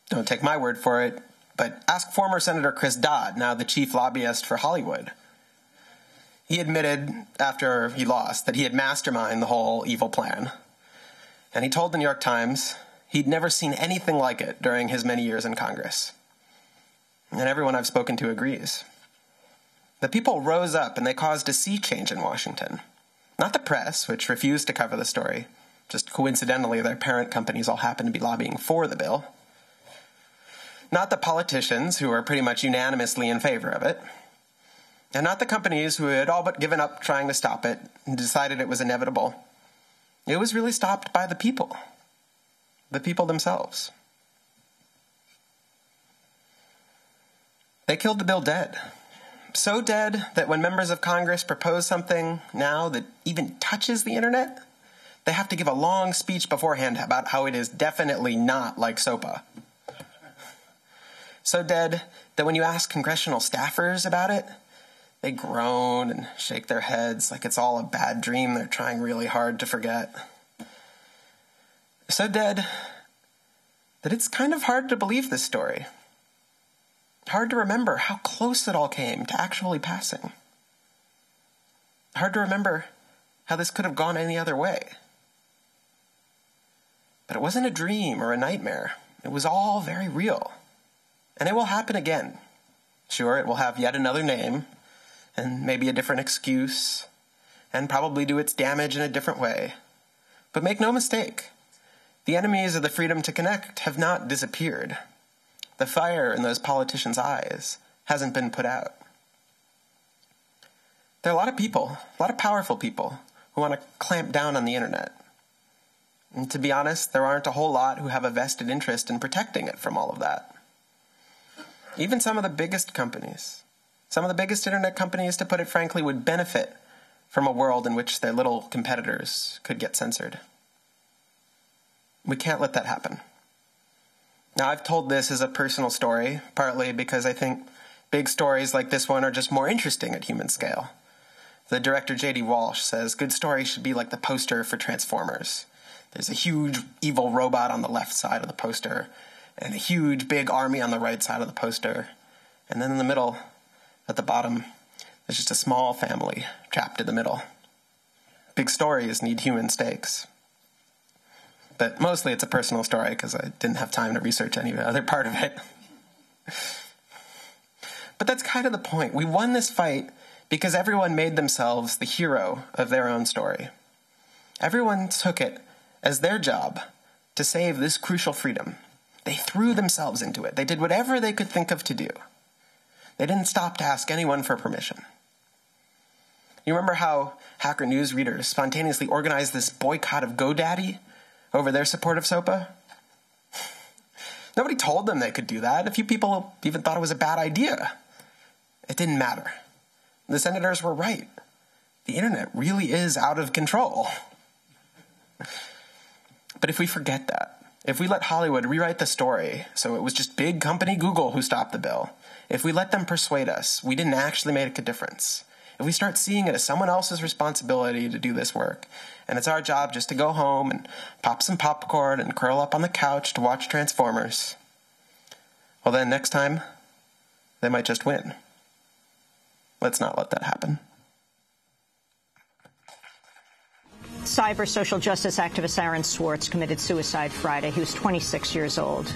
Don't take my word for it, but ask former Senator Chris Dodd, now the chief lobbyist for Hollywood. He admitted, after he lost, that he had masterminded the whole evil plan. And he told the New York Times he'd never seen anything like it during his many years in Congress. And everyone I've spoken to agrees. The people rose up and they caused a sea change in Washington. Not the press, which refused to cover the story. Just coincidentally, their parent companies all happened to be lobbying for the bill. Not the politicians, who were pretty much unanimously in favor of it. And not the companies who had all but given up trying to stop it and decided it was inevitable. It was really stopped by the people themselves. They killed the bill dead. So dead that when members of Congress propose something now that even touches the internet, they have to give a long speech beforehand about how it is definitely not like SOPA. So dead that when you ask congressional staffers about it, they groan and shake their heads like it's all a bad dream they're trying really hard to forget. So dead that it's kind of hard to believe this story. Hard to remember how close it all came to actually passing. Hard to remember how this could have gone any other way. But it wasn't a dream or a nightmare. It was all very real. And it will happen again. Sure, it will have yet another name, and maybe a different excuse, and probably do its damage in a different way. But make no mistake, the enemies of the freedom to connect have not disappeared. The fire in those politicians' eyes hasn't been put out. There are a lot of people, a lot of powerful people, who want to clamp down on the internet. And to be honest, there aren't a whole lot who have a vested interest in protecting it from all of that. Even some of the biggest companies, some of the biggest internet companies, to put it frankly, would benefit from a world in which their little competitors could get censored. We can't let that happen. Now, I've told this as a personal story, partly because I think big stories like this one are just more interesting at human scale. The director J.D. Walsh says good stories should be like the poster for Transformers. There's a huge evil robot on the left side of the poster, and a huge big army on the right side of the poster. And then in the middle, at the bottom, there's just a small family trapped in the middle. Big stories need human stakes. But mostly it's a personal story because I didn't have time to research any other part of it. But that's kind of the point. We won this fight because everyone made themselves the hero of their own story. Everyone took it as their job to save this crucial freedom. They threw themselves into it. They did whatever they could think of to do. They didn't stop to ask anyone for permission. You remember how Hacker News readers spontaneously organized this boycott of GoDaddy over their support of SOPA? Nobody told them they could do that. A few people even thought it was a bad idea. It didn't matter. The senators were right. The internet really is out of control. But if we forget that, if we let Hollywood rewrite the story so it was just big company Google who stopped the bill, if we let them persuade us we didn't actually make a difference, if we start seeing it as someone else's responsibility to do this work, and it's our job just to go home and pop some popcorn and curl up on the couch to watch Transformers, well then next time, they might just win. Let's not let that happen. Cyber social justice activist Aaron Swartz committed suicide Friday. He was 26 years old.